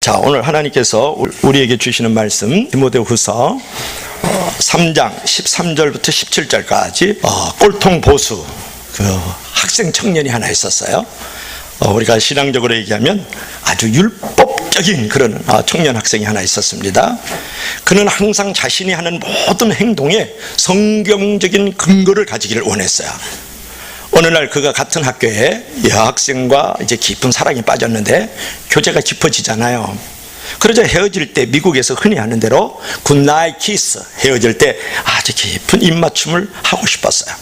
자, 오늘 하나님께서 우리에게 주시는 말씀 디모데후서 3장 13절부터 17절까지 꼴통 보수 학생 청년이 하나 있었어요. 우리가 신앙적으로 얘기하면 아주 율법적인 그런 청년 학생이 하나 있었습니다. 그는 항상 자신이 하는 모든 행동에 성경적인 근거를 가지기를 원했어요. 어느 날 그가 같은 학교에 여학생과 이제 깊은 사랑에 빠졌는데 교제가 깊어지잖아요. 그러자 헤어질 때 미국에서 흔히 하는 대로 굿나잇 키스, 헤어질 때 아주 깊은 입맞춤을 하고 싶었어요.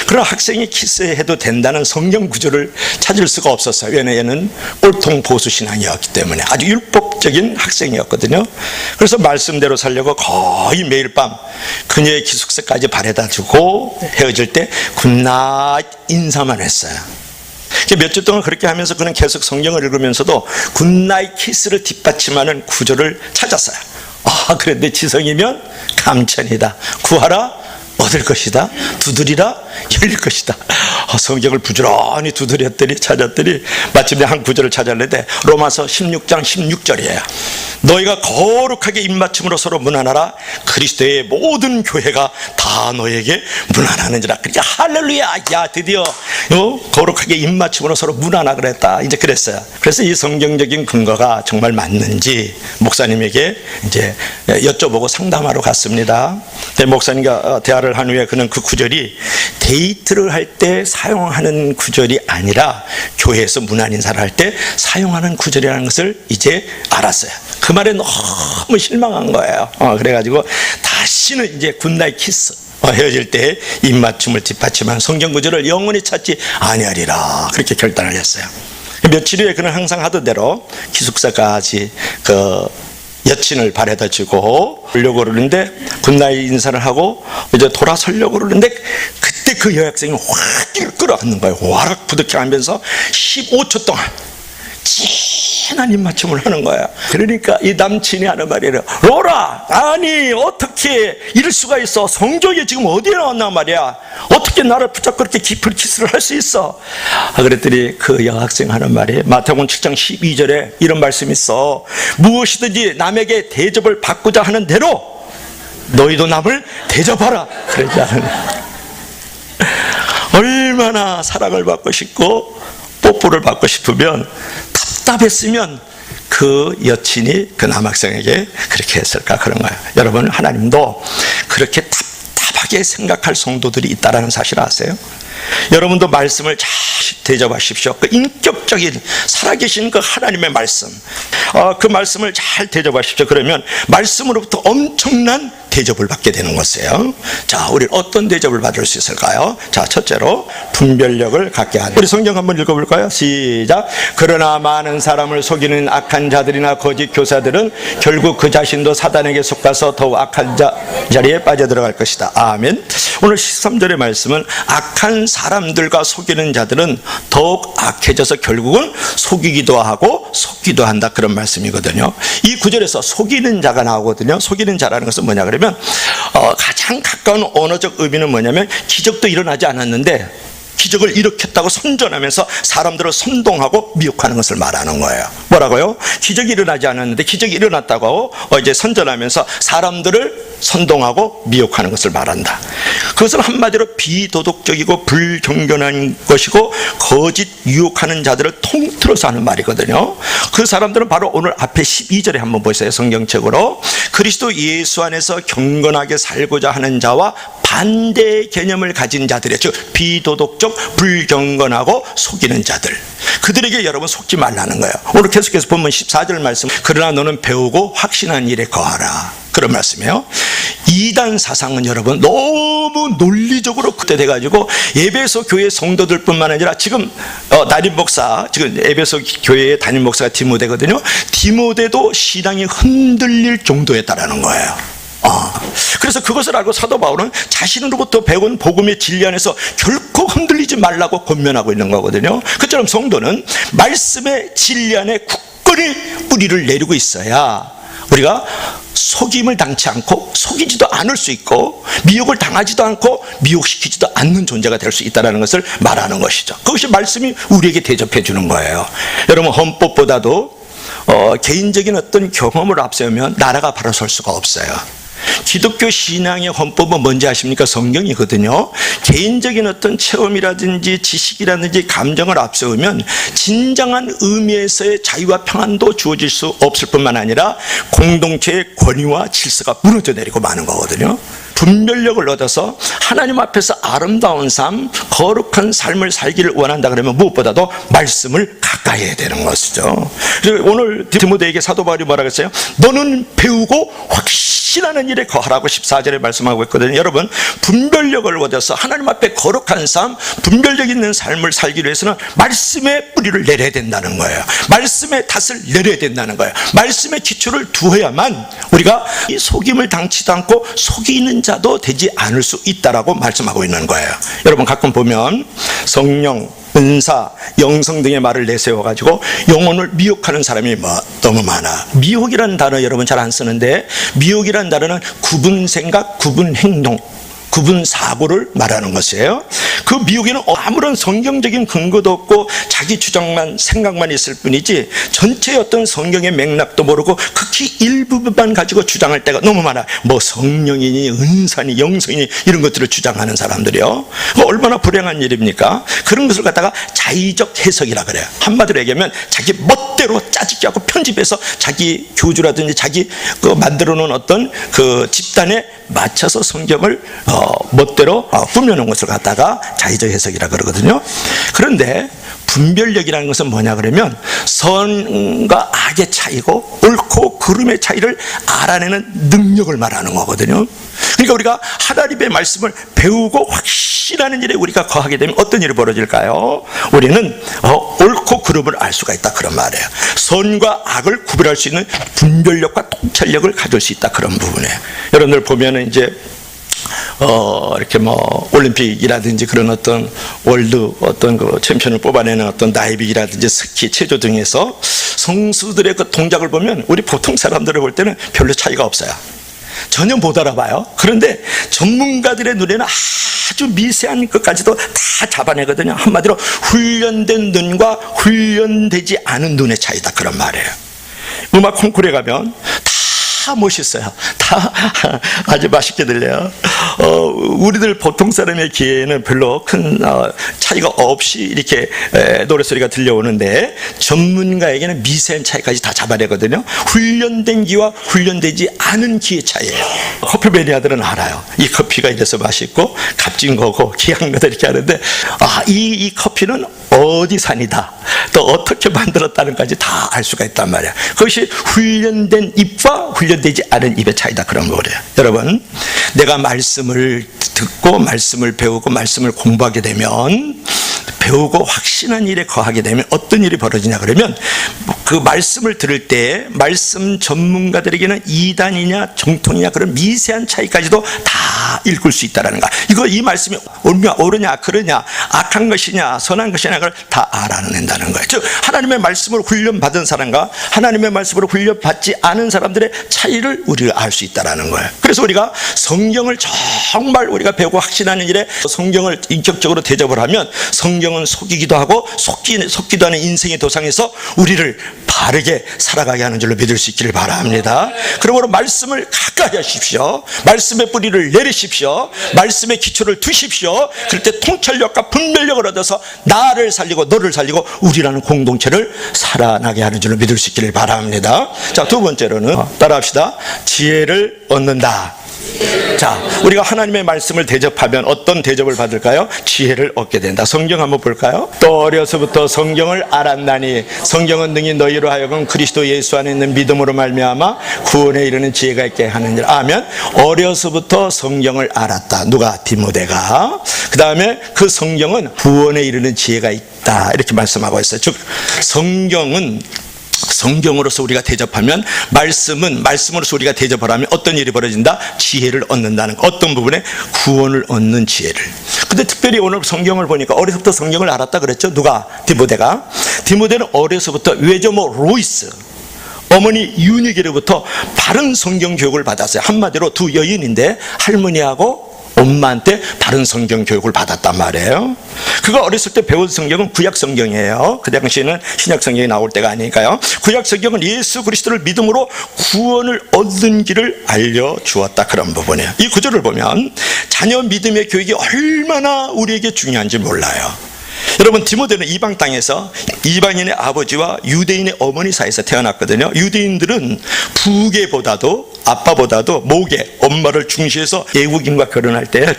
그러나 학생이 키스해도 된다는 성경 구조를 찾을 수가 없었어요. 왜냐하면 얘는 꼴통 보수 신앙이었기 때문에 아주 율법적인 학생이었거든요. 그래서 말씀대로 살려고 거의 매일 밤 그녀의 기숙사까지 바래다 주고 헤어질 때 굿나잇 인사만 했어요. 몇 주 동안 그렇게 하면서 그는 계속 성경을 읽으면서도 굿나잇 키스를 뒷받침하는 구조를 찾았어요. 그런데 지성이면 감천이다. 구하라 얻을 것이다. 두드리라 열릴 것이다. 성경을 부지런히 두드렸더니 찾았더니 마침내 한 구절을 찾았는데 로마서 16장 16절이에요. 너희가 거룩하게 입맞춤으로 서로 문안하라. 그리스도의 모든 교회가 다 너에게 문안하는지라. 그러니까 할렐루야, 야 드디어 거룩하게 입맞춤으로 서로 문안하 그랬다. 이제 그랬어요. 그래서 이 성경적인 근거가 정말 맞는지 목사님에게 이제 여쭤보고 상담하러 갔습니다. 목사님과 대화를 한 후에 그는 그 구절이 데이트를 할 때 사용하는 구절이 아니라 교회에서 문안 인사를 할 때 사용하는 구절이라는 것을 이제 알았어요. 그 말에 너무 실망한 거예요. 그래가지고 다시는 이제 굿나잇 키스, 헤어질 때 입맞춤을 뒷받침한 성경 구절을 영원히 찾지 아니하리라, 그렇게 결단을 했어요. 며칠 후에 그는 항상 하던 대로 기숙사까지 여친을 바래다 주고 오려고 그러는데 굿나잇 인사를 하고 이제 돌아서려고 그러는데 그때 그 여학생이 확 끌어안는 거예요. 와락 부득해 하면서 15초 동안 진한 입맞춤을 하는 거야. 그러니까 이 남친이 하는 말이에요. 로라, 아니 어떻게 이럴 수가 있어? 성경에 지금 어디에 나왔나 말이야. 어떻게 나를 붙잡고 그렇게 깊은 키스를 할 수 있어? 그랬더니 그 여학생 하는 말이 마태복음 7장 12절에 이런 말씀이 있어. 무엇이든지 남에게 대접을 받고자 하는 대로 너희도 남을 대접하라. 그러지 않느냐. 얼마나 사랑을 받고 싶고 뽀뽀를 받고 싶으면 답답했으면 그 여친이 그 남학생에게 그렇게 했을까, 그런 거예요. 여러분, 하나님도 그렇게 답답하게 생각할 성도들이 있다는 사실 아세요? 여러분도 말씀을 잘 대접하십시오. 그 인격적인 살아계신 그 하나님의 말씀, 그 말씀을 잘 대접하십시오. 그러면 말씀으로부터 엄청난 대접을 받게 되는 것이에요. 자, 우리는 어떤 대접을 받을 수 있을까요? 자, 첫째로 분별력을 갖게 하는. 우리 성경 한번 읽어볼까요? 시작. 그러나 많은 사람을 속이는 악한 자들이나 거짓 교사들은 결국 그 자신도 사단에게 속아서 더욱 악한 자리에 빠져들어갈 것이다. 아멘. 오늘 13절의 말씀은 악한 사람들과 속이는 자들은 더욱 악해져서 결국은 속이기도 하고 속기도 한다, 그런 말씀이거든요. 이 구절에서 속이는 자가 나오거든요. 속이는 자라는 것은 뭐냐 그러면 가장 가까운 언어적 의미는 뭐냐면 기적도 일어나지 않았는데 기적을 일으켰다고 선전하면서 사람들을 선동하고 미혹하는 것을 말하는 거예요. 뭐라고요? 기적이 일어나지 않았는데 기적이 일어났다고 이제 선전하면서 사람들을 선동하고 미혹하는 것을 말한다. 그것은 한마디로 비도덕적이고 불경건한 것이고 거짓 유혹하는 자들을 통틀어서 하는 말이거든요. 그 사람들은 바로 오늘 앞에 12절에 한번 보세요. 성경책으로 그리스도 예수 안에서 경건하게 살고자 하는 자와 반대의 개념을 가진 자들이에요. 즉 비도덕적, 불경건하고 속이는 자들, 그들에게 여러분 속지 말라는 거예요. 오늘 계속해서 본문 14절 말씀, 그러나 너는 배우고 확신한 일에 거하라, 그런 말씀이에요. 이단 사상은 여러분 너무 논리적으로 그때돼가지고 에베소 교회 성도들뿐만 아니라 지금 담임 목사, 지금 에베소 교회의 담임 목사가 디모데거든요. 디모데도 신앙이 흔들릴 정도였다라는 거예요. 그래서 그것을 알고 사도 바울은 자신으로부터 배운 복음의 진리 안에서 결코 흔들리지 말라고 권면하고 있는 거거든요. 그처럼 성도는 말씀의 진리 안에 굳건히 뿌리를 내리고 있어야 우리가 속임을 당치 않고 속이지도 않을 수 있고 미혹을 당하지도 않고 미혹시키지도 않는 존재가 될 수 있다는 것을 말하는 것이죠. 그것이 말씀이 우리에게 대접해 주는 거예요. 여러분, 헌법보다도 개인적인 어떤 경험을 앞세우면 나라가 바로 설 수가 없어요. 기독교 신앙의 헌법은 뭔지 아십니까? 성경이거든요. 개인적인 어떤 체험이라든지 지식이라든지 감정을 앞세우면 진정한 의미에서의 자유와 평안도 주어질 수 없을 뿐만 아니라 공동체의 권위와 질서가 무너져 내리고 마는 거거든요. 분별력을 얻어서 하나님 앞에서 아름다운 삶, 거룩한 삶을 살기를 원한다 그러면 무엇보다도 말씀을 가까이 해야 되는 것이죠. 그래서 오늘 디모데에게 사도 바울이 뭐라고 했어요? 너는 배우고 확신하는 일에 거하라고 14절에 말씀하고 있거든요. 여러분, 분별력을 얻어서 하나님 앞에 거룩한 삶, 분별력 있는 삶을 살기 위해서는 말씀의 뿌리를 내려야 된다는 거예요. 말씀의 닷을 내려야 된다는 거예요. 말씀의 기초를 두어야만 우리가 이 속임을 당치도 않고 속이는 자도 되지 않을 수 있다라고 말씀하고 있는 거예요. 여러분, 가끔 보면 성령, 은사, 영성 등의 말을 내세워가지고 영혼을 미혹하는 사람이 너무 많아. 미혹이라는 단어 여러분 잘 안 쓰는데, 미혹이라는 단어는 구분 생각, 구분 행동, 구분 사고를 말하는 것이에요. 그 미혹에는 아무런 성경적인 근거도 없고 자기 주장만 생각만 있을 뿐이지 전체의 어떤 성경의 맥락도 모르고 극히 일부분만 가지고 주장할 때가 너무 많아요. 뭐 성령이니 은사니 영성이니 이런 것들을 주장하는 사람들이요. 얼마나 불행한 일입니까? 그런 것을 갖다가 자의적 해석이라 그래요. 한마디로 얘기하면 자기 멋대로 짜집기 하고 편집해서 자기 교주라든지 자기 만들어 놓은 어떤 그 집단에 맞춰서 성경을 멋대로 꾸며놓은 것을 갖다가 자의적 해석이라 그러거든요. 그런데 분별력이라는 것은 뭐냐 그러면 선과 악의 차이고 옳고 그름의 차이를 알아내는 능력을 말하는 거거든요. 그러니까 우리가 하나님의 말씀을 배우고 확신하는 일에 우리가 거하게 되면 어떤 일이 벌어질까요? 우리는 옳고 그름을 알 수가 있다 그런 말이에요. 선과 악을 구별할 수 있는 분별력과 통찰력을 가질 수 있다 그런 부분이에요. 여러분들 보면은 이제 이렇게 올림픽이라든지 그런 어떤 월드 어떤 그 챔피언을 뽑아내는 어떤 다이빙이라든지 스키, 체조 등에서 선수들의 그 동작을 보면 우리 보통 사람들을 볼 때는 별로 차이가 없어요. 전혀 못 알아봐요. 그런데 전문가들의 눈에는 아주 미세한 것까지도 다 잡아내거든요. 한마디로 훈련된 눈과 훈련되지 않은 눈의 차이다 그런 말이에요. 음악 콩쿠르에 가면 다 멋있어요. 다 아주 맛있게 들려요. 우리들 보통 사람의 귀에는 별로 큰 차이가 없이 이렇게 노래소리가 들려오는데 전문가에게는 미세한 차이까지 다 잡아내거든요. 훈련된 귀와 훈련되지 않은 귀의 차이예요. 커피 매니아들은 알아요. 이 커피가 이래서 맛있고 값진 거고 귀한 거다 이렇게 하는데 이 커피는 어디 산이다 또 어떻게 만들었다는 까지 다 알 수가 있단 말이야. 그것이 훈련된 입과 훈련되지 않은 입의 차이다 그런 거래요. 여러분, 내가 말씀을 듣고 말씀을 배우고 말씀을 공부하게 되면 배우고 확신한 일에 거하게 되면 어떤 일이 벌어지냐 그러면 그 말씀을 들을 때 말씀 전문가들에게는 이단이냐 정통이냐 그런 미세한 차이까지도 다 읽을 수 있다는 거야. 이 말씀이 옳으냐 그러냐 악한 것이냐 선한 것이냐 그걸 다 알아낸다는 거예요. 즉 하나님의 말씀을 훈련받은 사람과 하나님의 말씀으로 훈련받지 않은 사람들의 차이를 우리가 알 수 있다는 거예요. 그래서 우리가 성경을 정말 우리가 배우고 확신하는 일에 성경을 인격적으로 대접을 하면 성경은 속이기도 하고 속기도 하는 인생의 도상에서 우리를 바르게 살아가게 하는 줄로 믿을 수 있기를 바랍니다. 그러므로 말씀을 가까이 하십시오. 말씀의 뿌리를 내리십시오. 말씀의 기초를 두십시오. 그럴 때 통찰력과 분별력을 얻어서 나를 살리고 너를 살리고 우리라는 공동체를 살아나게 하는 줄로 믿을 수 있기를 바랍니다. 자, 두 번째로는 따라합시다. 지혜를 얻는다. 자, 우리가 하나님의 말씀을 대접하면 어떤 대접을 받을까요? 지혜를 얻게 된다. 성경 한번 볼까요? 또 어려서부터 성경을 알았나니 성경은 능히 너희로 하여금 그리스도 예수 안에 있는 믿음으로 말미암아 구원에 이르는 지혜가 있게 하느니라. 아멘. 어려서부터 성경을 알았다. 누가? 디모데가. 그 다음에 그 성경은 구원에 이르는 지혜가 있다. 이렇게 말씀하고 있어요. 즉 성경으로서 우리가 대접하면 말씀으로서 우리가 대접을 하면 어떤 일이 벌어진다? 지혜를 얻는다는 거. 어떤 부분에? 구원을 얻는 지혜를. 근데 특별히 오늘 성경을 보니까 어려서부터 성경을 알았다 그랬죠? 누가? 디모데가. 디모데는 어려서부터 외조모 로이스 어머니 유니게로부터 바른 성경 교육을 받았어요. 한마디로 두 여인인데 할머니하고 엄마한테 바른 성경 교육을 받았단 말이에요. 그가 어렸을 때 배운 성경은 구약 성경이에요. 그 당시에는 신약 성경이 나올 때가 아니니까요. 구약 성경은 예수 그리스도를 믿음으로 구원을 얻는 길을 알려주었다, 그런 부분이에요. 이 구절을 보면 자녀 믿음의 교육이 얼마나 우리에게 중요한지 몰라요. 여러분, 디모데는 이방 땅에서 이방인의 아버지와 유대인의 어머니 사이에서 태어났거든요. 유대인들은 부계보다도 아빠보다도 모계, 엄마를 중시해서 외국인과 결혼할 때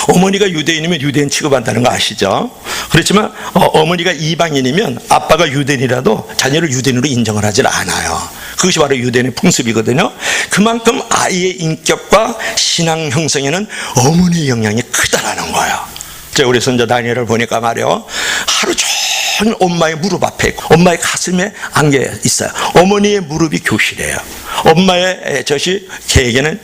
어머니가 유대인이면 유대인 취급한다는 거 아시죠? 그렇지만 어머니가 이방인이면 아빠가 유대인이라도 자녀를 유대인으로 인정을 하질 않아요. 그것이 바로 유대인의 풍습이거든요. 그만큼 아이의 인격과 신앙 형성에는 어머니의 영향이 크다라는 거예요. 제가 우리 손자 다니엘을 보니까 말이요, 하루 종일 엄마의 무릎 앞에 있고 엄마의 가슴에 안겨 있어요. 어머니의 무릎이 교실이에요. 엄마의 젖이 걔에게는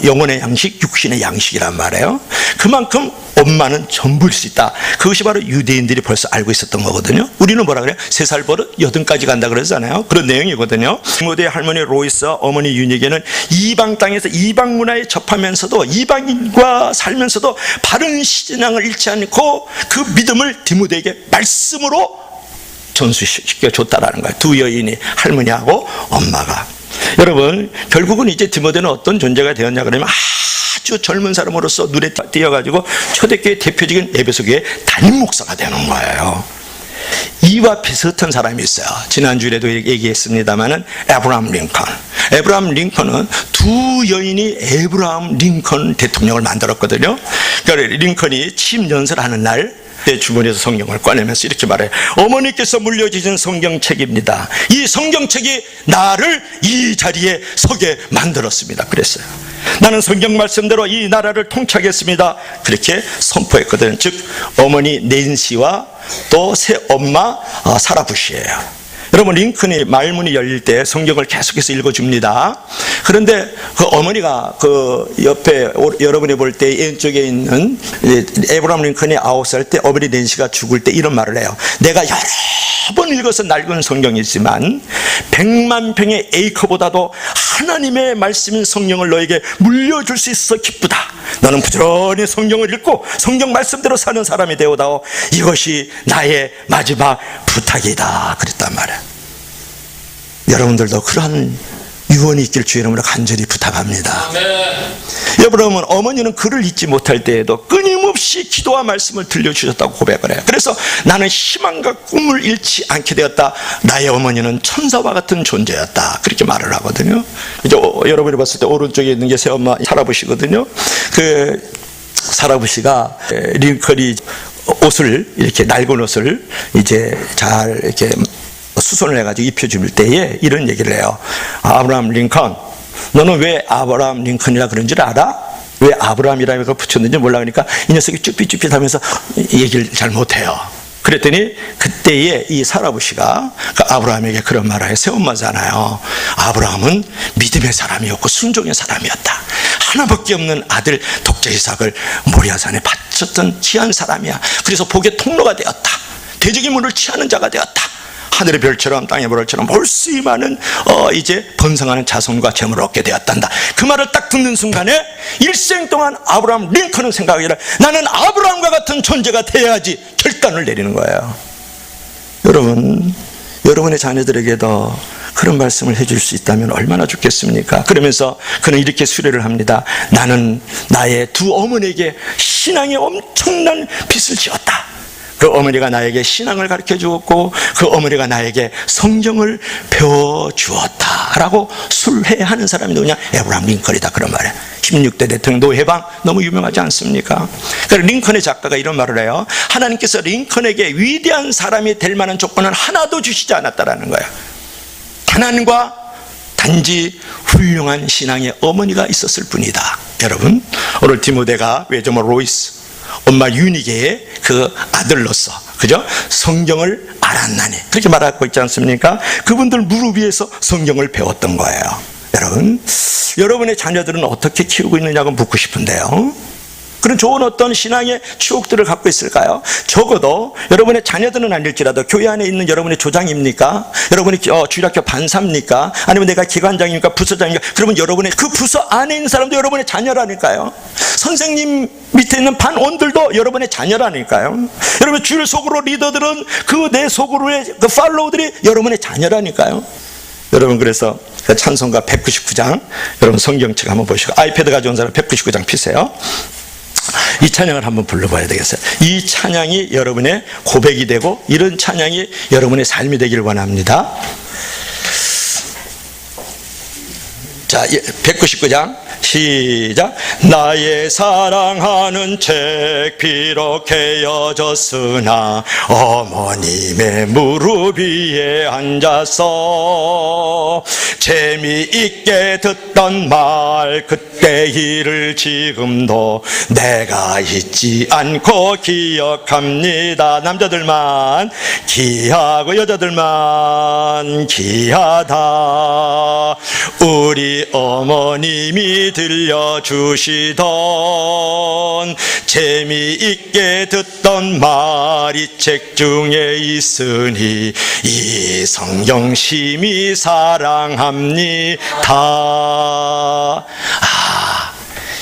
영혼의 양식, 육신의 양식이란 말이에요. 그만큼 엄마는 전부일 수 있다. 그것이 바로 유대인들이 벌써 알고 있었던 거거든요. 우리는 뭐라 그래요? 3살 버릇 8까지 간다 그러잖아요. 그런 내용이거든요. 디모데의 할머니 로이스와 어머니 유니게는 이방 땅에서 이방 문화에 접하면서도 이방인과 살면서도 바른 신앙을 잃지 않고 그 믿음을 디모데에게 말씀으로 전수시켜줬다라는 거예요. 두 여인이, 할머니하고 엄마가. 여러분, 결국은 이제 디모데는 어떤 존재가 되었냐 그러면 아주 젊은 사람으로서 눈에 띄어가지고 초대교회 대표적인 에베소교회 담임 목사가 되는 거예요. 이와 비슷한 사람이 있어요. 지난주에도 얘기했습니다마는 에브라함 링컨. 에브라함 링컨은 두 여인이 에브라함 링컨 대통령을 만들었거든요. 그러니까 링컨이 취임 연설하는 날 내 주머니에서 성경을 꺼내면서 이렇게 말해요. 어머니께서 물려주신 성경책입니다. 이 성경책이 나를 이 자리에 서게 만들었습니다. 그랬어요. 나는 성경 말씀대로 이 나라를 통치하겠습니다. 그렇게 선포했거든요. 즉 어머니 낸시와 또 새엄마 사라 부시예요. 여러분, 링컨이 말문이 열릴 때 성경을 계속해서 읽어줍니다. 그런데 그 어머니가 그 옆에 여러분이 볼 때 왼쪽에 있는 에브라함 링컨이 9살 때 어머니 낸시가 죽을 때 이런 말을 해요. 내가 여러 번 읽어서 낡은 성경이지만 100만 평의 에이커보다도 하나님의 말씀인 성경을 너에게 물려줄 수 있어 기쁘다. 너는 부지런히 성경을 읽고 성경 말씀대로 사는 사람이 되어다오. 이것이 나의 마지막 부탁이다. 그랬단 말이에요. 여러분들도 그러한 유언이 있길 주의 이름으로 간절히 부탁합니다. 여러분, 어머니는 그를 잊지 못할 때에도 끊임없이 기도와 말씀을 들려주셨다고 고백을 해요. 그래서 나는 희망과 꿈을 잃지 않게 되었다. 나의 어머니는 천사와 같은 존재였다. 그렇게 말을 하거든요. 이제 여러분이 봤을 때 오른쪽에 있는 게 새엄마 사라부시거든요. 그 사라부시가 링컨이 옷을, 이렇게 낡은 옷을 이제 잘 이렇게 수선을 해가지고 입혀줄 때에 이런 얘기를 해요. 아브라함 링컨, 너는 왜 아브라함 링컨이라 그런 줄 알아? 왜 아브라함이라고 그걸 붙였는지 몰라. 그러니까 이 녀석이 쭈삣쭈삣 하면서 얘기를 잘 못해요. 그랬더니 그때에 이 사라부시가 그 아브라함에게 그런 말을 해요. 새엄마잖아요. 아브라함은 믿음의 사람이었고 순종의 사람이었다. 하나밖에 없는 아들 독자 이삭을 모리아산에 바쳤던 귀한 사람이야. 그래서 복의 통로가 되었다. 대적의 문을 취하는 자가 되었다. 하늘의 별처럼 땅의 별처럼 볼수이 많은 이제 번성하는 자손과 재물을 얻게 되었단다. 그 말을 딱 듣는 순간에 일생 동안 아브라함 링컨은 생각하기를 나는 아브라함과 같은 존재가 돼야지 결단을 내리는 거예요. 여러분, 여러분의 자녀들에게도 그런 말씀을 해줄 수 있다면 얼마나 좋겠습니까? 그러면서 그는 이렇게 수레를 합니다. 나는 나의 두 어머니에게 신앙의 엄청난 빚을 지었다. 그 어머니가 나에게 신앙을 가르쳐 주었고 그 어머니가 나에게 성경을 배워 주었다라고 술회하는 사람이 누구냐? 에브라함 링컨이다. 그런 말이에요. 16대 대통령 노해방 너무 유명하지 않습니까? 그래서 링컨의 작가가 이런 말을 해요. 하나님께서 링컨에게 위대한 사람이 될 만한 조건은 하나도 주시지 않았다라는 거예요. 가난과 단지 훌륭한 신앙의 어머니가 있었을 뿐이다. 여러분, 오늘 디모데가 외조모 로이스 엄마 유니게의 그 아들로서, 그죠? 성경을 알았나니 그렇게 말하고 있지 않습니까? 그분들 무릎 위에서 성경을 배웠던 거예요. 여러분, 여러분의 자녀들은 어떻게 키우고 있느냐고 묻고 싶은데요. 그런 좋은 어떤 신앙의 추억들을 갖고 있을까요? 적어도 여러분의 자녀들은 아닐지라도 교회 안에 있는 여러분의 조장입니까? 여러분이 주일학교 반사입니까? 아니면 내가 기관장입니까? 부서장입니까? 그러면 여러분의 그 부서 안에 있는 사람도 여러분의 자녀라니까요. 선생님 밑에 있는 반원들도 여러분의 자녀라니까요. 여러분 주일 속으로 리더들은 그 내 속으로의 그 팔로우들이 여러분의 자녀라니까요. 여러분 그래서 찬송가 199장 여러분 성경책 한번 보시고 아이패드 가져온 사람 199장 피세요. 이 찬양을 한번 불러봐야 되겠어요. 이 찬양이 여러분의 고백이 되고 이런 찬양이 여러분의 삶이 되기를 원합니다. 자, 199장 시작. 나의 사랑하는 책 비록 헤어졌으나 어머님의 무릎 위에 앉아서 재미있게 듣던 말 그때 일을 지금도 내가 잊지 않고 기억합니다. 남자들만 기하고 여자들만 기하다. 우리 어머님이 들려주시던 재미있게 듣던 말이 책 중에 있으니 이 성경 심히 사랑합니다.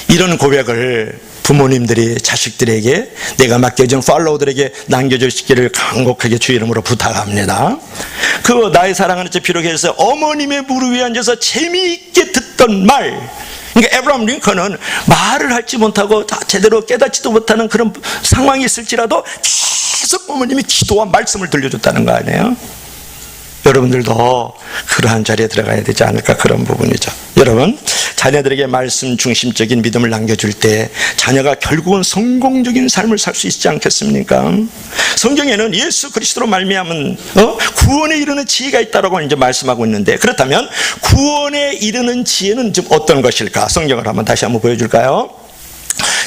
이런 고백을 부모님들이 자식들에게 내가 맡겨진 팔로우들에게 남겨주시기를 간곡하게 주의 이름으로 부탁합니다. 그 나의 사랑하는 책 비록 해서 어머님의 무릎 위에 앉아서 재미있게 듣던 말, 그러니까 에브라임 링컨은 말을 할지 못하고 다 제대로 깨닫지도 못하는 그런 상황이 있을지라도 계속 어머님이 기도와 말씀을 들려줬다는 거 아니에요? 여러분들도 그러한 자리에 들어가야 되지 않을까, 그런 부분이죠. 여러분, 자녀들에게 말씀 중심적인 믿음을 남겨줄 때 자녀가 결국은 성공적인 삶을 살 수 있지 않겠습니까? 성경에는 예수 그리스도로 말미암은 구원에 이르는 지혜가 있다라고 이제 말씀하고 있는데, 그렇다면 구원에 이르는 지혜는 좀 어떤 것일까? 성경을 다시 한번 보여줄까요?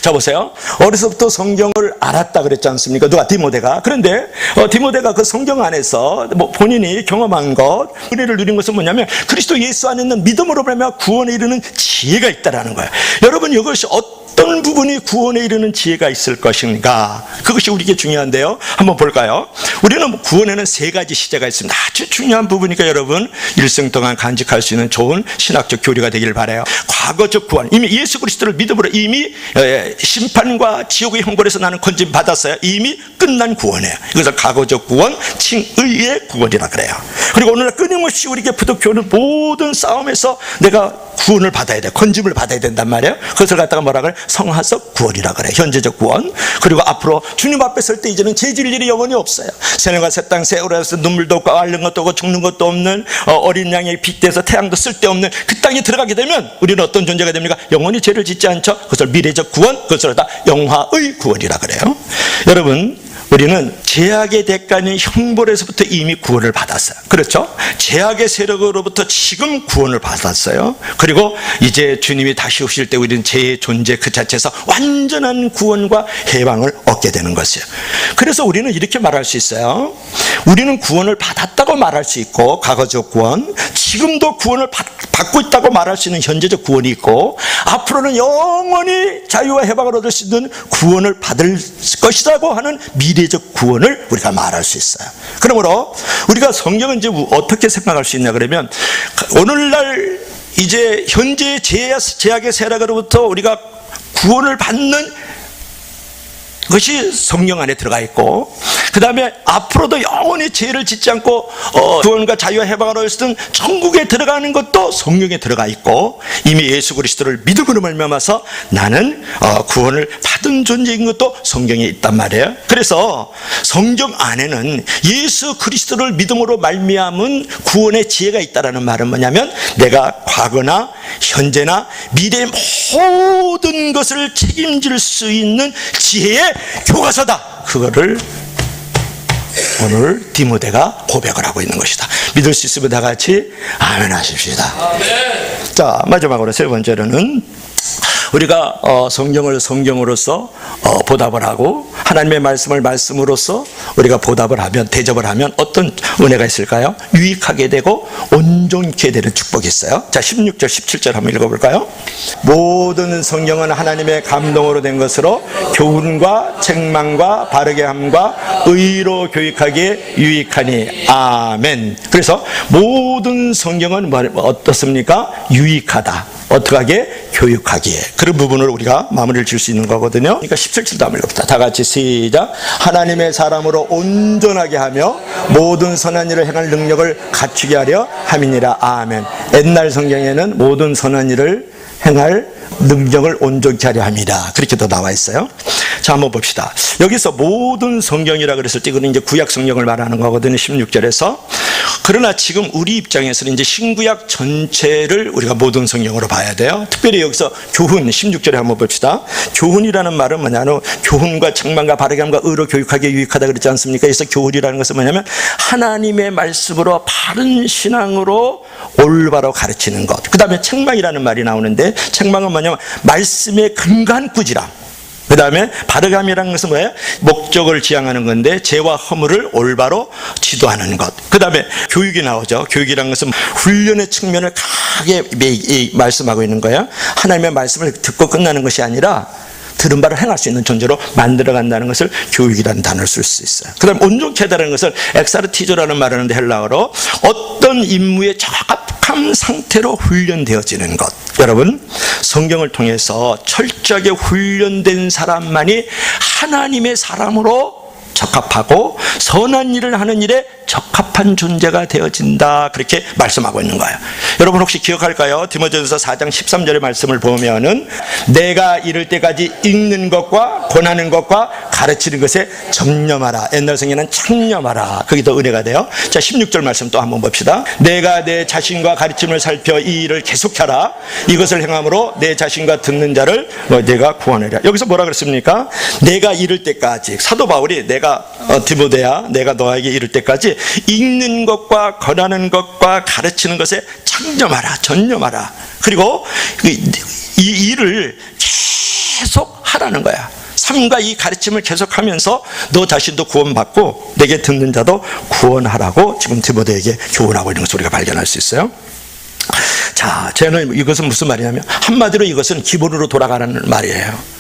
자, 보세요. 어려서부터 성경을 알았다 그랬지 않습니까? 누가? 디모데가. 그런데 디모데가 그 성경 안에서 본인이 경험한 것, 은혜를 누린 것은 뭐냐면 그리스도 예수 안에 있는 믿음으로 말미암아 구원에 이르는 지혜가 있다라는 거예요. 여러분, 이것이 어떤 부분이 구원에 이르는 지혜가 있을 것인가? 그것이 우리에게 중요한데요. 한번 볼까요? 우리는 구원에는 세 가지 시제가 있습니다. 아주 중요한 부분이니까 여러분 일생 동안 간직할 수 있는 좋은 신학적 교리가 되기를 바라요. 과거적 구원, 이미 예수 그리스도를 믿음으로 이미 심판과 지옥의 형벌에서 나는 건진 받았어요. 이미 끝난 구원이에요. 이것을 과거적 구원, 칭의의 구원이라 그래요. 그리고 오늘날 끊임없이 우리에게 부득교는 모든 싸움에서 내가 구원을 받아야 돼, 건짐을 받아야 된단 말이에요. 그것을 갖다가 뭐라 그래? 성화적 구원이라 그래. 현재적 구원. 그리고 앞으로 주님 앞에 설 때 이제는 죄질 일이 영원히 없어요. 새늘과 새 땅 새 오라에서 눈물도 없고 앓는 것도 없고 죽는 것도 없는 어린 양의 빛에서 태양도 쓸데없는 그 땅에 들어가게 되면 우리는 어떤 존재가 됩니까? 영원히 죄를 짓지 않죠. 그것을 미래적 구원, 그것을 다 영화의 구원이라 그래요. 여러분, 우리는 죄악의 대가인 형벌에서부터 이미 구원을 받았어요. 그렇죠? 죄악의 세력으로부터 지금 구원을 받았어요. 그리고 이제 주님이 다시 오실 때 우리는 죄의 존재 그 자체에서 완전한 구원과 해방을 얻게 되는 것이에요. 그래서 우리는 이렇게 말할 수 있어요. 우리는 구원을 받았다고 말할 수 있고, 과거적 구원, 지금도 구원을 받고 있다고 말할 수 있는 현재적 구원이 있고, 앞으로는 영원히 자유와 해방을 얻을 수 있는 구원을 받을 것이라고 하는 미래적 구원을 우리가 말할 수 있어요. 그러므로 우리가 성경은 이제 어떻게 생각할 수 있냐 그러면, 오늘날 이제 현재 죄악의 세력으로부터 우리가 구원을 받는 그것이 성경 안에 들어가 있고, 그 다음에 앞으로도 영원히 죄를 짓지 않고 구원과 자유와 해방을 얻을 수 있는 천국에 들어가는 것도 성경에 들어가 있고, 이미 예수 그리스도를 믿음으로 말미암아서 나는 구원을 받은 존재인 것도 성경에 있단 말이에요. 그래서 성경 안에는 예수 그리스도를 믿음으로 말미암은 구원의 지혜가 있다라는 말은 뭐냐면, 내가 과거나 현재나 미래의 모든 것을 책임질 수 있는 지혜의 교과서다. 그거를 오늘 디모데가 고백을 하고 있는 것이다. 믿을 수 있으면 다 같이 아멘 하십시다. 자, 마지막으로 세 번째로는 우리가 성경을 성경으로서 보답을 하고 하나님의 말씀을 말씀으로써 우리가 보답을 하면, 대접을 하면 어떤 은혜가 있을까요? 유익하게 되고 온전케 되는 축복이 있어요. 자, 16절 17절 한번 읽어볼까요? 모든 성경은 하나님의 감동으로 된 것으로 교훈과 책망과 바르게 함과 의로 교육하기에 유익하니. 아멘. 그래서 모든 성경은 어떻습니까? 유익하다. 어떻게 하게? 교육하기에. 그런 부분을 우리가 마무리를 줄 수 있는 거거든요. 그러니까 17절도 한번 읽어봅시다. 다 같이 시작. 하나님의 사람으로 온전하게 하며 모든 선한 일을 행할 능력을 갖추게 하려 함이니라. 아멘. 옛날 성경에는 모든 선한 일을 행할 능력을 온전케 하려 합니다. 그렇게 또 나와 있어요. 자, 한번 봅시다. 여기서 모든 성경이라 그랬을 때 이거는 이제 구약 성경을 말하는 거거든요. 16절에서. 그러나 지금 우리 입장에서는 이제 신구약 전체를 우리가 모든 성경으로 봐야 돼요. 특별히 여기서 교훈 16절에 한번 봅시다. 교훈이라는 말은 뭐냐면 교훈과 책망과 바르게 함과 의로 교육하기에 유익하다 그랬지 않습니까? 그래서 교훈이라는 것은 뭐냐면 하나님의 말씀으로 바른 신앙으로 올바로 가르치는 것. 그 다음에 책망이라는 말이 나오는데 책망은 뭐냐면 말씀의 근간꾸지람. 그 다음에 바르감이라는 것은 뭐예요? 목적을 지향하는 건데 죄와 허물을 올바로 지도하는 것. 그 다음에 교육이 나오죠. 교육이라는 것은 훈련의 측면을 강하게 말씀하고 있는 거예요. 하나님의 말씀을 듣고 끝나는 것이 아니라 들은 바를 행할 수 있는 존재로 만들어간다는 것을 교육이라는 단어를 쓸 수 있어요. 그 다음 온전케 하다는 것을 엑사르티조라는 말을 하는데 헬라어로 어떤 임무에 적합한 상태로 훈련되어지는 것. 여러분, 성경을 통해서 철저하게 훈련된 사람만이 하나님의 사람으로 적합하고 선한 일을 하는 일에 적합한 존재가 되어진다. 그렇게 말씀하고 있는 거예요. 여러분 혹시 기억할까요? 디모데전서 4장 13절의 말씀을 보면은 내가 이를 때까지 읽는 것과 권하는 것과 가르치는 것에 전념하라. 옛날 성경에는 창념하라. 그게 더 은혜가 돼요. 자, 16절 말씀 또 한번 봅시다. 내가 내 자신과 가르침을 살펴 이 일을 계속하라. 이것을 행함으로 내 자신과 듣는 자를 내가 구원하리라. 여기서 뭐라 그랬습니까? 내가 이를 때까지. 사도 바울이 내가 디모데야 내가 너에게 이를 때까지 읽는 것과 권하는 것과 가르치는 것에 창념하라, 전념하라. 그리고 이 일을 계속 하라는 거야. 삶과 이 가르침을 계속하면서 너 자신도 구원받고 내게 듣는 자도 구원하라고 지금 디모데에게 교훈하고 있는 것을 우리가 발견할 수 있어요. 자, 저는 이것은 무슨 말이냐면 한마디로 이것은 기본으로 돌아가는 말이에요.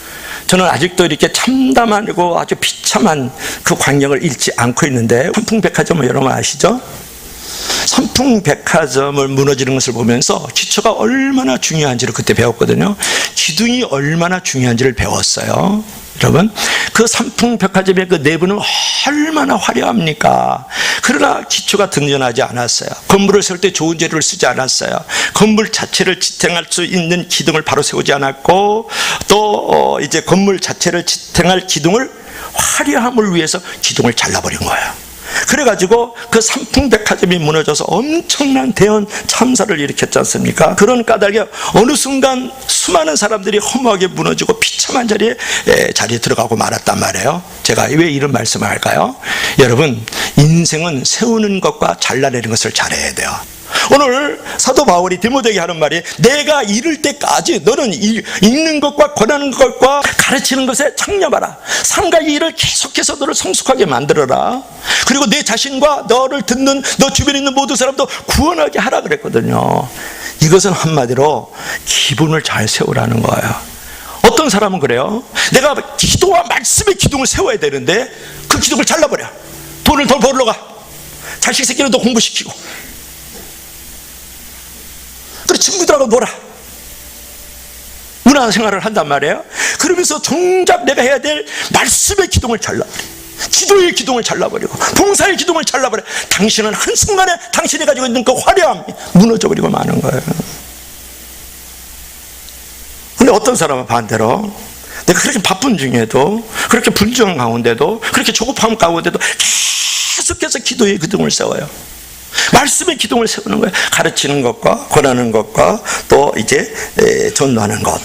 저는 아직도 이렇게 참담하고 아주 비참한 그 광경을 잃지 않고 있는데, 삼풍백화점을 여러분 아시죠? 삼풍백화점을 무너지는 것을 보면서 기초가 얼마나 중요한지를 그때 배웠거든요. 기둥이 얼마나 중요한지를 배웠어요. 여러분, 그 삼풍백화점의 그 내부는 얼마나 화려합니까? 그러나 기초가 든든하지 않았어요. 건물을 세울 때 좋은 재료를 쓰지 않았어요. 건물 자체를 지탱할 수 있는 기둥을 바로 세우지 않았고, 또 이제 건물 자체를 지탱할 기둥을 화려함을 위해서 기둥을 잘라버린 거예요. 그래가지고 그 삼풍백화점이 무너져서 엄청난 대형 참사를 일으켰지 않습니까? 그런 까닭에 어느 순간 수많은 사람들이 허무하게 무너지고 비참한 자리에 들어가고 말았단 말이에요. 제가 왜 이런 말씀을 할까요? 여러분, 인생은 세우는 것과 잘라내는 것을 잘해야 돼요. 오늘 사도 바울이 디모데에게 하는 말이 내가 이를 때까지 너는 읽는 것과 권하는 것과 가르치는 것에 창념하라. 삶과 이 일을 계속해서 너를 성숙하게 만들어라. 그리고 내 자신과 너를 듣는 너 주변에 있는 모든 사람도 구원하게 하라 그랬거든요. 이것은 한마디로 기본을 잘 세우라는 거예요. 어떤 사람은 그래요. 내가 기도와 말씀의 기둥을 세워야 되는데 그 기둥을 잘라버려. 돈을 더 벌러 가. 자식 새끼는 더 공부시키고. 그래, 친구들하고 놀아. 문화생활을 한단 말이에요. 그러면서 정작 내가 해야 될 말씀의 기둥을 잘라버려. 기도의 기둥을 잘라버리고 봉사의 기둥을 잘라버려. 당신은 한순간에 당신이 가지고 있는 그 화려함이 무너져버리고 마는 거예요. 근데 어떤 사람은 반대로 내가 그렇게 바쁜 중에도 그렇게 불정한 가운데도 그렇게 조급함 가운데도 계속해서 기도의 기둥을 세워요. 말씀의 기둥을 세우는 거예요. 가르치는 것과 권하는 것과 또 이제 전도하는 것,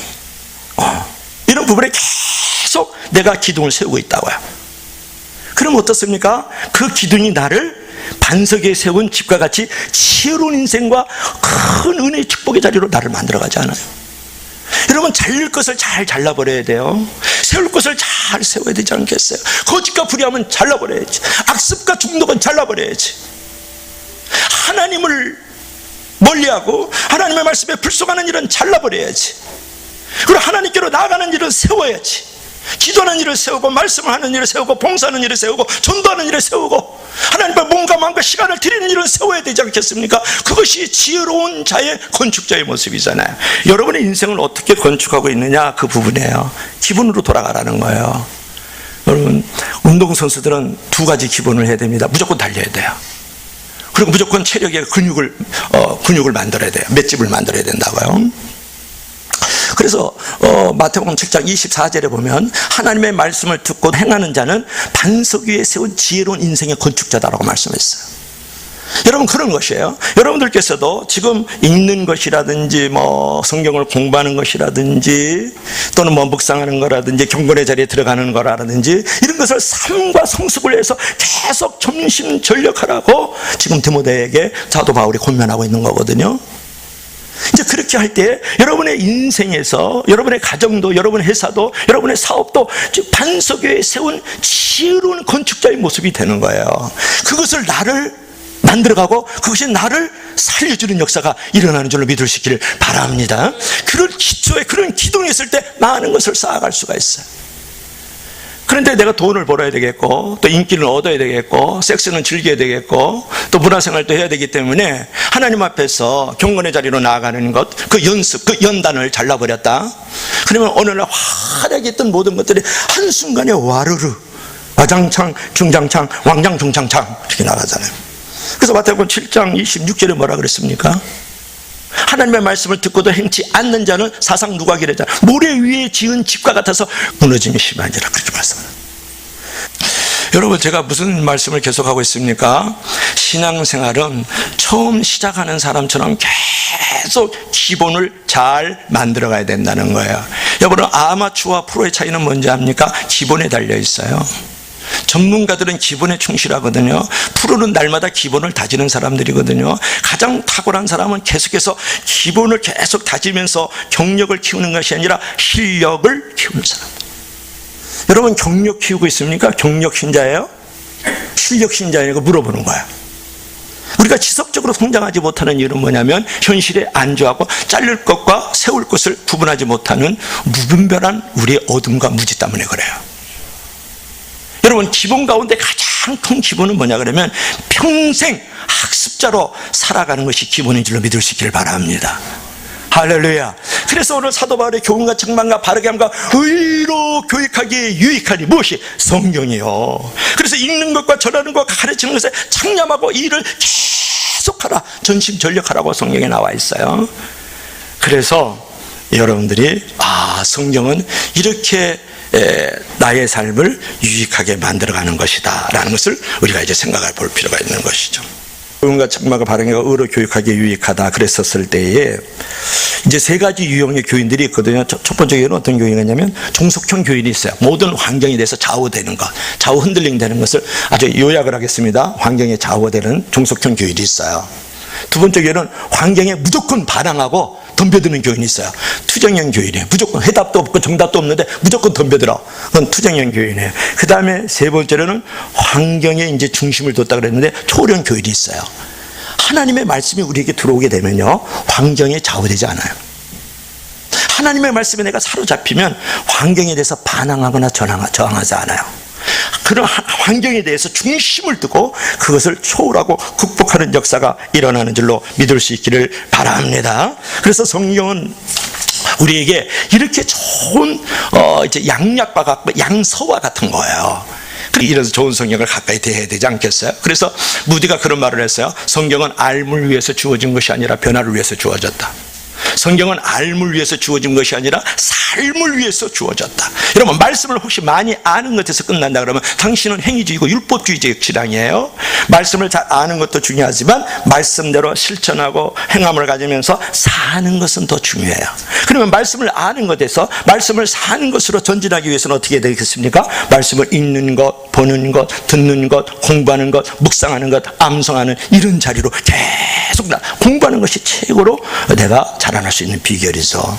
이런 부분에 계속 내가 기둥을 세우고 있다고요. 그럼 어떻습니까? 그 기둥이 나를 반석에 세운 집과 같이 지혜로운 인생과 큰 은혜의 축복의 자리로 나를 만들어가지 않아요. 여러분, 여러분, 잘릴 것을 잘 잘라버려야 돼요. 세울 것을 잘 세워야 되지 않겠어요? 거짓과 불의함은 잘라버려야지. 악습과 중독은 잘라버려야지. 하나님을 멀리하고 하나님의 말씀에 불속하는 일은 잘라버려야지. 그리고 하나님께로 나아가는 일은 세워야지. 기도하는 일을 세우고, 말씀을 하는 일을 세우고, 봉사하는 일을 세우고, 전도하는 일을 세우고, 하나님과 몸과 마음과 시간을 드리는 일은 세워야 되지 않겠습니까? 그것이 지혜로운 자의 건축자의 모습이잖아요. 여러분의 인생을 어떻게 건축하고 있느냐, 그 부분이에요. 기본으로 돌아가라는 거예요. 여러분, 운동선수들은 두 가지 기본을 해야 됩니다. 무조건 달려야 돼요. 그리고 무조건 체력의 근육을 만들어야 돼요. 맷집을 만들어야 된다고요. 그래서 마태복음 7장 24절에 보면 하나님의 말씀을 듣고 행하는 자는 반석 위에 세운 지혜로운 인생의 건축자다라고 말씀했어요. 여러분, 그런 것이에요. 여러분들께서도 지금 읽는 것이라든지 성경을 공부하는 것이라든지 또는 묵상하는 거라든지 경건의 자리에 들어가는 거라든지 이런 것을 삶과 성습을 해서 계속 전심전력하라고 지금 디모데에게 사도 바울이 권면하고 있는 거거든요. 이제 그렇게 할 때 여러분의 인생에서, 여러분의 가정도, 여러분의 회사도, 여러분의 사업도 반석 위에 세운 지혜로운 건축자의 모습이 되는 거예요. 그것을 나를 만들어가고 그것이 나를 살려주는 역사가 일어나는 줄로 믿을 수 있기를 바랍니다. 그런 기초에, 그런 기둥이 있을 때 많은 것을 쌓아갈 수가 있어요. 그런데 내가 돈을 벌어야 되겠고, 또 인기를 얻어야 되겠고, 섹스는 즐겨야 되겠고, 또 문화생활도 해야 되기 때문에 하나님 앞에서 경건의 자리로 나아가는 것, 그 연습, 그 연단을 잘라버렸다. 그러면 어느 날 화려하게 있던 모든 것들이 한순간에 와르르, 와장창, 중장창, 왕장, 중장창 이렇게 나가잖아요. 그래서 마태복음 7장 26절에 뭐라 그랬습니까? 하나님의 말씀을 듣고도 행치 않는 자는 사상 누각이래잖아요. 모래 위에 지은 집과 같아서 무너짐이 심하니라, 그렇게 말씀합니다. 여러분, 제가 무슨 말씀을 계속하고 있습니까? 신앙생활은 처음 시작하는 사람처럼 계속 기본을 잘 만들어 가야 된다는 거예요. 여러분, 아마추어와 프로의 차이는 뭔지 압니까? 기본에 달려 있어요. 전문가들은 기본에 충실하거든요. 프로는 날마다 기본을 다지는 사람들이거든요. 가장 탁월한 사람은 계속해서 기본을 계속 다지면서 경력을 키우는 것이 아니라 실력을 키우는 사람. 여러분, 경력 키우고 있습니까? 경력 신자예요? 실력 신자예요? 물어보는 거예요. 우리가 지속적으로 성장하지 못하는 이유는 뭐냐면 현실에 안주하고 자를 것과 세울 것을 구분하지 못하는 무분별한 우리의 어둠과 무지 때문에 그래요. 여러분, 기본 가운데 가장 큰 기본은 뭐냐 그러면 평생 학습자로 살아가는 것이 기본인 줄로 믿을 수 있기를 바랍니다. 할렐루야. 그래서 오늘 사도 바울의 교훈과 책망과 바르게 함과 의로 교육하기에 유익하니 무엇이? 성경이요. 그래서 읽는 것과 전하는 것과 가르치는 것에 창념하고 이 일을 계속하라, 전심전력하라고 성경에 나와 있어요. 그래서 여러분들이 성경은 이렇게 나의 삶을 유익하게 만들어가는 것이다 라는 것을 우리가 이제 생각해 볼 필요가 있는 것이죠. 교훈과 책망과 바르게 의로 교육하기에 유익하다 그랬었을 때에 이제 세 가지 유형의 교인들이 있거든요. 첫 번째 교인은 어떤 교인이냐면 종속형 교인이 있어요. 모든 환경에 대해서 좌우되는 것, 좌우 흔들림 되는 것을 아주 요약을 하겠습니다. 환경에 좌우되는 종속형 교인이 있어요. 두 번째 교인은 환경에 무조건 반항하고 덤벼드는 교인이 있어요. 투쟁형 교인이에요. 무조건 해답도 없고 정답도 없는데 무조건 덤벼들어. 그건 투쟁형 교인이에요. 그 다음에 세 번째로는 환경에 이제 중심을 뒀다 그랬는데 초령 교인이 있어요. 하나님의 말씀이 우리에게 들어오게 되면요, 환경에 좌우되지 않아요. 하나님의 말씀에 내가 사로잡히면 환경에 대해서 반항하거나 저항하지 않아요. 그런 환경에 대해서 중심을 두고 그것을 초월하고 극복하는 역사가 일어나는 줄로 믿을 수 있기를 바랍니다. 그래서 성경은 우리에게 이렇게 좋은 이제 양약과 같고 양서와 같은 거예요. 이래서 좋은 성경을 가까이 대해야 되지 않겠어요? 그래서 무디가 그런 말을 했어요. 성경은 알물 위해서 주어진 것이 아니라 변화를 위해서 주어졌다. 성경은 알물 위해서 주어진 것이 아니라 삶을 위해서 주어졌다. 여러분, 말씀을 혹시 많이 아는 것에서 끝난다 그러면 당신은 행위주의고 율법주의적 신앙이에요. 말씀을 잘 아는 것도 중요하지만 말씀대로 실천하고 행함을 가지면서 사는 것은 더 중요해요. 그러면 말씀을 아는 것에서 말씀을 사는 것으로 전진하기 위해서는 어떻게 되겠습니까? 말씀을 읽는 것, 보는 것, 듣는 것, 공부하는 것, 묵상하는 것, 암송하는 이런 자리로 계속 공부하는 것이 최고로 내가 자라날 수 있는 비결이죠.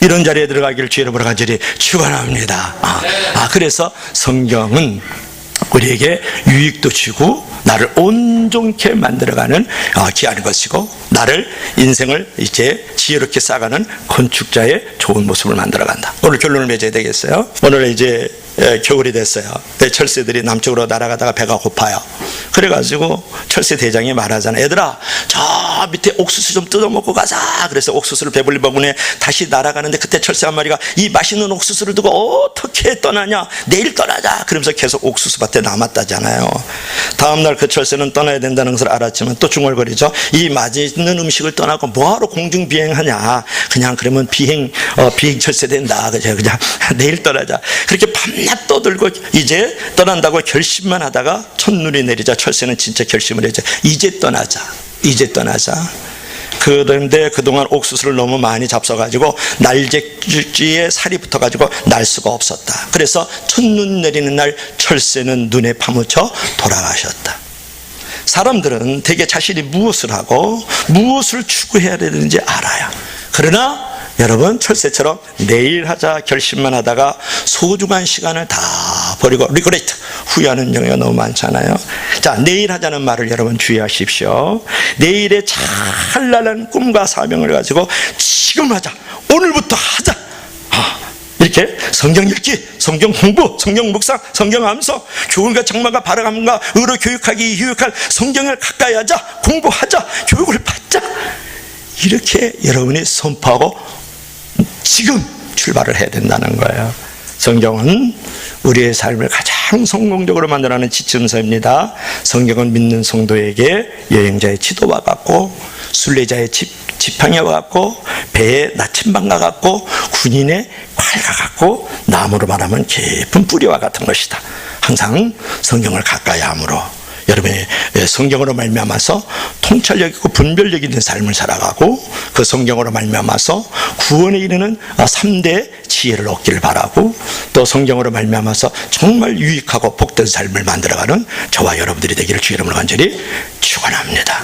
이런 자리에 들어가기를 주의 이름으로 간절히 축원합니다. 그래서 성경은 우리에게 유익도 주고 나를 온전케 만들어가는 귀한 것이고, 나를 인생을 이제 지혜롭게 쌓아가는 건축자의 좋은 모습을 만들어간다. 오늘 결론을 맺어야 되겠어요. 오늘 이제 겨울이 됐어요. 철새들이 남쪽으로 날아가다가 배가 고파요. 그래가지고 철새 대장이 말하잖아. 얘들아, 저 밑에 옥수수 좀 뜯어먹고 가자. 그래서 옥수수를 배불리 먹으니 다시 날아가는데, 그때 철새 한 마리가 이 맛있는 옥수수를 두고 어떻게 떠나냐, 내일 떠나자. 그러면서 계속 옥수수밭에 남았다잖아요. 다음날 그 철새는 떠나야 된다는 것을 알았지만 또 중얼거리죠. 이 맛있는 음식을 떠나고 뭐하러 공중비행하냐, 그냥 그러면 비행 철새 된다. 그냥 내일 떠나자. 그렇게 밤낮 떠들고 이제 떠난다고 결심만 하다가 첫눈이 내리자 철새는 진짜 결심을 했죠. 이제 떠나자. 그런데 그동안 옥수수를 너무 많이 잡숴가지고 날개줄지에 살이 붙어가지고 날 수가 없었다. 그래서 첫눈 내리는 날 철새는 눈에 파묻혀 돌아가셨다. 사람들은 대개 자신이 무엇을 하고 무엇을 추구해야 되는지 알아요. 그러나 여러분, 철새처럼 내일 하자 결심만 하다가 소중한 시간을 다 버리고 리그레이트, 후회하는 경우가 너무 많잖아요. 자, 내일 하자는 말을 여러분 주의하십시오. 내일의 찬란한 꿈과 사명을 가지고 지금 하자, 오늘부터 하자. 이렇게 성경 읽기, 성경 공부, 성경 묵상, 성경 암송, 교훈과 장막과 바라감과 의로 교육하기 유익할 성경을 가까이 하자, 공부하자, 교육을 받자. 이렇게 여러분이 선포하고 지금 출발을 해야 된다는 거예요. 성경은 우리의 삶을 가장 성공적으로 만들어가는 지침서입니다. 성경은 믿는 성도에게 여행자의 지도와 같고, 순례자의 지팡이와 같고, 배의 나침반과 같고, 군인의 활과 같고, 나무로 말하면 깊은 뿌리와 같은 것이다. 항상 성경을 가까이 함으로 여러분이 성경으로 말미암아서 통찰력 있고 분별력 있는 삶을 살아가고, 그 성경으로 말미암아서 구원에 이르는 3대 지혜를 얻기를 바라고, 또 성경으로 말미암아서 정말 유익하고 복된 삶을 만들어가는 저와 여러분들이 되기를 주의 이름으로 간절히 축원합니다.